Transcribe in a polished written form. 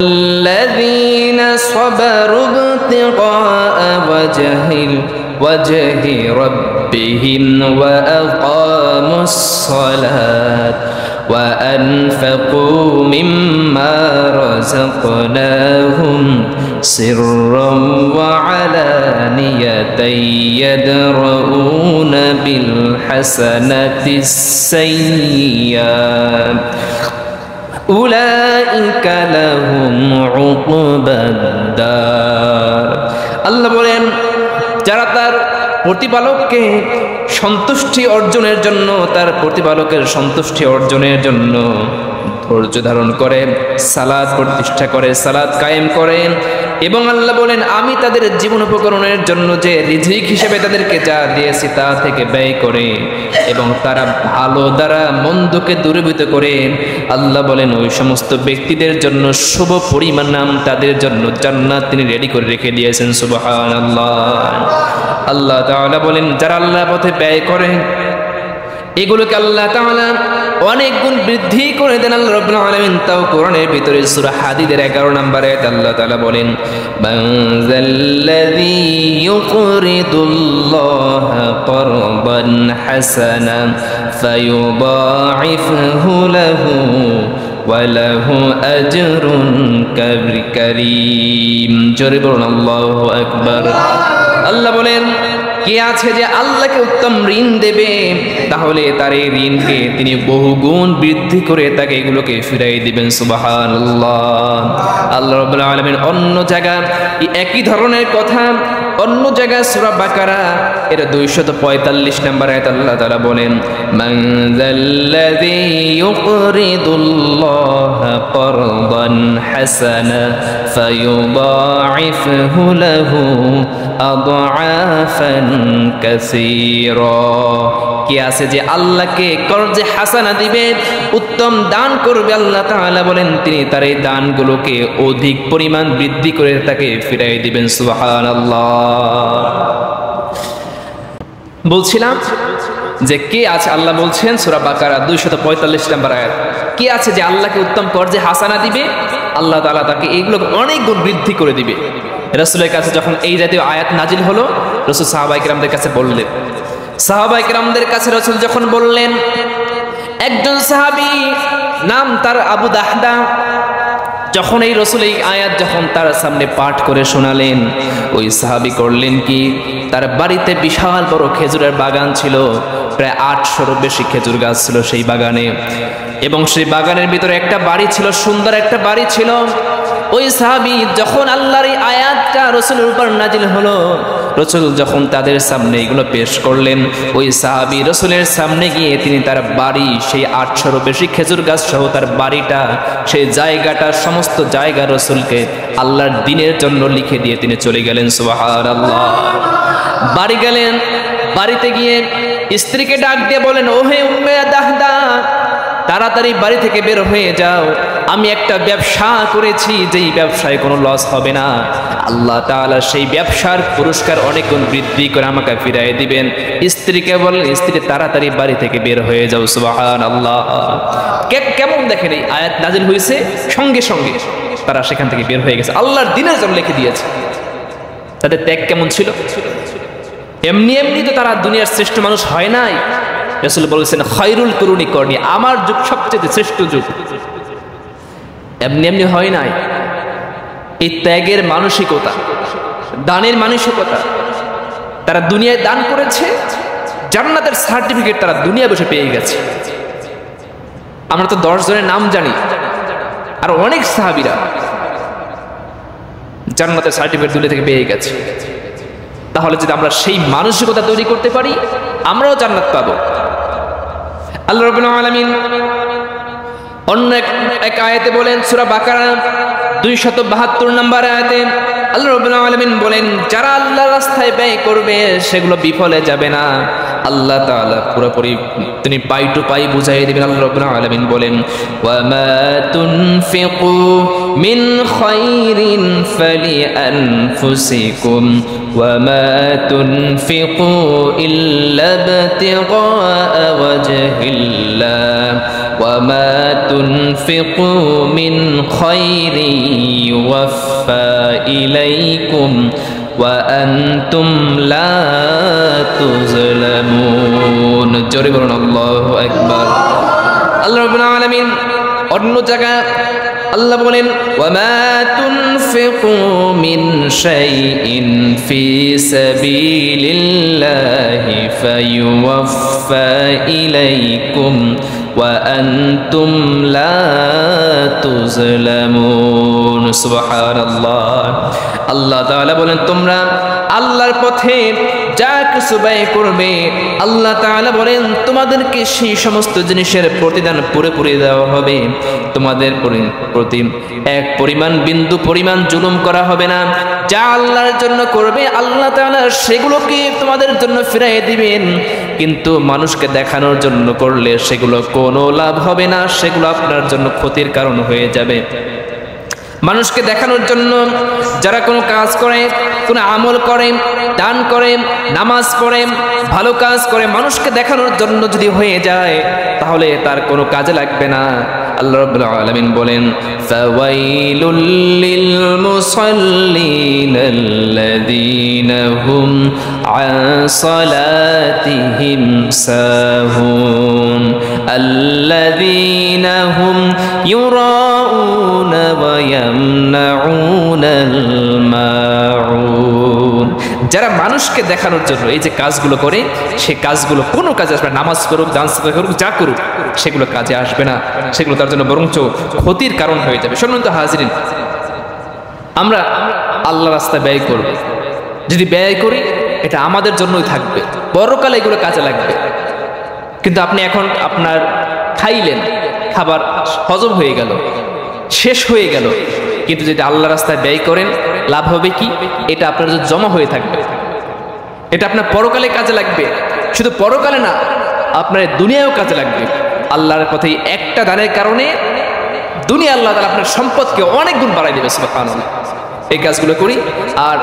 الذين صبروا ابتغاء وجه ربهم وأقاموا الصلاة وأنفقوا مما رزقناهم سرا وعلانية يدرؤون بالحسنة السيئة أولئك لهم عقبى الدار আল্লাহ বলেন যারা তার প্রতিপালককে সন্তুষ্টি অর্জনের জন্য তার প্রতিপালকের সন্তুষ্টি অর্জনের জন্য ধৈর্য ধারণ করে সালাত প্রতিষ্ঠা করে সালাত কায়েম করে এবং আল্লাহ বলেন আমি তাদের জীবন উপকরণের জন্য যে রিজিক হিসেবে তাদেরকে যা দিয়েছি তা থেকে ব্যয় করে এবং তারা ভালো দ্বারা মন্দকে দূরীভূত করে আল্লাহ বলেন ওই সমস্ত ব্যক্তিদের জন্য শুভ পরিণাম তাদের জন্য জান্নাত তিনি রেডি করে রেখে দিয়েছেন সুবহানাল্লাহ। আল্লাহ তাআলা বলেন যারা আল্লাহর পথে ব্যয় করে এগুলোকে আল্লাহ তাআলা অনেক গুণ বৃদ্ধি করে দেন আল্লাহ রাব্বুল আলামিন। তাও কোরআনের ভিতরে সূরা হাদীদের 11 নম্বর আয়াতে আল্লাহ তাআলা বলেন মানজাল্লাযী ইউকরিদুল্লাহা করদান হাসানা ফায়ুদাঈফহু লাহু ওয়া লাহু আজরুন কারীম। জোরে বলুন আল্লাহু আকবার। আল্লাহ বলেন কে আছে যে আল্লাহকে উত্তম ঋণ দেবে তাহলে তার এই ঋণকে তিনি বহুগুণ বৃদ্ধি করে তাকে এগুলোকে ফিরাই দিবেন সুবহানাল্লাহ। আল্লাহ রাব্বুল আলামিন অন্য জায়গায় একই ধরনের কথা অন্য জায়গায় সূরা বাকারা এর 245 নম্বর আয়াত আল্লাহ তাআলা বলেন মান যাল্লাযী ইউকরিদুল্লাহা করদান হাসানা ফায়ুদাঈফহু লাহু আদআফান কাসীরা। কে আছে যে আল্লাহকে কর্জে হাসানা দিবে উত্তম দান করবে আল্লাহ তাআলা বলেন তিনি তার এই দানগুলোকে অধিক পরিমাণ বৃদ্ধি করে তাকে ফিরাই দিবেন সুবহানাল্লাহ। বলছিলাম যে কে আছে আল্লাহ বলছেন সূরা বাকারা 245 নম্বর আয়াত কে আছে যে আল্লাহকে উত্তম কর্জে হাসানা দিবে আল্লাহ তাআলা তাকে এইগুলোকে অনেক গুণ বৃদ্ধি করে দিবে। রাসূলের কাছে যখন এই জাতীয় আয়াত নাজিল হলো রাসূল সাহাবায়ে কিরামদের কাছে বললেন সাহাবায়ে কিরামদের কাছে রাসূল যখন বললেন একজন সাহাবী নাম তার আবু দাহদা যখন এই রাসূল এই আয়াত যখন তার সামনে পাঠ করে শোনালেন ওই সাহাবী করলেন কি তার বাড়িতে বিশাল বড় খেজুরের বাগান ছিল প্রায় 800-এরও বেশি খেজুর গাছ ছিল সেই বাগানে এবং সেই বাগানের ভিতরে একটা বাড়ি ছিল সুন্দর একটা বাড়ি ছিল। ওই সাহাবী যখন আল্লাহর এই আয়াতটা রাসূলের উপর নাজিল হলো রাসূল যখন তাদের সামনে এগুলো পেশ করলেন ওই সাহাবী রাসূলের সামনে গিয়ে তিনি তার বাড়ি সেই 800-এরও বেশি খেজুর গাছ সহ তার বাড়িটা সেই জায়গাটা সমস্ত জায়গা রাসূলকে আল্লাহর দ্বীনের জন্য লিখে দিয়ে তিনি চলে গেলেন সুবহানাল্লাহ। বাড়ি গেলেন বাড়িতে গিয়ে স্ত্রীকে ডাক দিয়ে বলেন ওহে উম্মে দাহদা তাড়াতাড়ি বাড়ি থেকে বের হয়ে যাও আমি একটা ব্যবসা করেছি যেই ব্যবসায় কোনো লস হবে না আল্লাহ তাআলা সেই ব্যবসার পুরস্কার অনেক গুণ বৃদ্ধি করে আমাকে ফিরিয়ে দিবেন। স্ত্রীকে বলেন স্ত্রী তাড়াতাড়ি বাড়ি থেকে বের হয়ে যাও সুবহানাল্লাহ। কেমন দেখেন এই আয়াত নাজিল হয়েছে সঙ্গে সঙ্গে তারা সেখান থেকে বের হয়ে গেছে আল্লাহর দ্বীনের জন্য লিখে দিয়েছে। তাদের ত্যাগ কেমন ছিল এমনি এমনি তো তারা দুনিয়ার শ্রেষ্ঠ মানুষ হয় নাই। রাসূল বলেছেন খায়রুল কুরুনি করনি আমার যুগ সবচেয়ে শ্রেষ্ঠ যুগ এমনি এমনি হয় নাই। এই ত্যাগের মানসিকতা দানের মানসিকতা তারা দুনিয়ায় দান করেছে জান্নাতের সার্টিফিকেট তারা দুনিয়া বসে পেয়ে গেছে। আমরা তো 10 জনের নাম জানি আর অনেক সাহাবীরা জান্নাতের সার্টিফিকেট দুনিয়া থেকে পেয়ে গেছে। তাহলে যদি আমরা সেই মানসিকতা তৈরি করতে পারি আমরাও জান্নাত পাবো। আল্লাহ রাব্বুল আলামিন অন্য এক আয়াতে বলেন সূরা বাকারা 272 নম্বর আয়াতে আল্লাহ রাব্বুল আলামিন বলেন যারা আল্লাহর রাস্তায় ব্যয় করবে সেগুলো বিফলে যাবে না আল্লাহ তাআলা পুরোপুরি তিনি পাই টু পাই বুঝাই দিবেন। আল্লাহ রাব্বুল আলামিন বলেন ওয়া মা তুনফিকু মিন খায়রিন ফালিআনফুসিকুম ওয়া মা তুনফিকু ইল্লা ইবতিগাআ ওয়াজহিল্লাহ ওয়া মা তুনফিকু মিন খায়রিন فيوفى إليكم وأنتم لا تظلمون জোরে বলুন আল্লাহু আকবার। আল্লাহ রাব্বুল আলামিন অন্য জায়গা আল্লাহ বলেন ওয়ামা তুনফিকু মিন শাইইন ফি সাবিলিল্লাহি ফায়ুওয়াফা ইলাইকুম ওয়া আনতুম লা তুজলামুন। সুবহানাল্লাহ। আল্লাহ তাআলা বলেন তোমরা আল্লাহর পথে যা কিছু ব্যয় করবে আল্লাহ তাআলা বলেন তোমাদেরকে সেই সমস্ত জিনিসের প্রতিদান পুরোপুরি দেওয়া হবে। তোমাদের প্রতি এক পরিমাণ বিন্দু পরিমাণ জুলুম করা হবে না। যা আল্লাহর জন্য করবে আল্লাহ তাআলা সেগুলোকে তোমাদের জন্য ফিরিয়ে দিবেন। কিন্তু মানুষকে দেখানোর জন্য করলে সেগুলো কোনো লাভ হবে না, সেগুলো আপনার জন্য ক্ষতির কারণ হয়ে যাবে। মানুষকে দেখানোর জন্য যারা কোনো কাজ করে, কোনো আমল করে, দান করে, নামাজ পড়ে, ভালো কাজ করে, মানুষকে দেখানোর জন্য যদি হয়ে যায় তাহলে তার কোনো কাজে লাগবে না। আল্লাহ রাব্বুল আলামিন বলেন ফাওয়াইলুল লিল মুসাল্লিন আল্লাযীনা হুম আন সালাতিহিম সাহুন আল্লাযীনা হুম ইউরাউনা ওয়া ইয়ামনাউনাল মাউন। যারা মানুষকে দেখানোর জন্য এই যে কাজগুলো করে সে কাজগুলো কোনো কাজে আসবে না। নামাজ করুক, দান সাদকা করুক, যা করুক সেগুলো কাজে আসবে না, সেগুলো তার জন্য বরঞ্চ ক্ষতির কারণ হয়ে যাবে। সম্মানিত হাজিরিন, আমরা আল্লাহ রাস্তায় ব্যয় করব। যদি ব্যয় করি এটা আমাদের জন্যই থাকবে, পরকালে এগুলো কাজে লাগবে। কিন্তু আপনি এখন আপনার খাইলেন, খাবার হজম হয়ে গেল, শেষ হয়ে গেল, কিন্তু যদি আল্লাহ রাস্তায় ব্যয় করেন লাভ হবে কি? এটা আপনার জন্য জমা হয়ে থাকবে, এটা আপনার পরকালে কাজে লাগবে। শুধু পরকালে না, আপনার দুনিয়ায়ও কাজে লাগবে। আল্লাহর পথে একটা দানের কারণে দুনিয়া আল্লাহ তাআলা আপনার সম্পদকে অনেক গুণ বাড়াই দেবে। সুবহানাল্লাহ। এই কাজগুলো করি। আর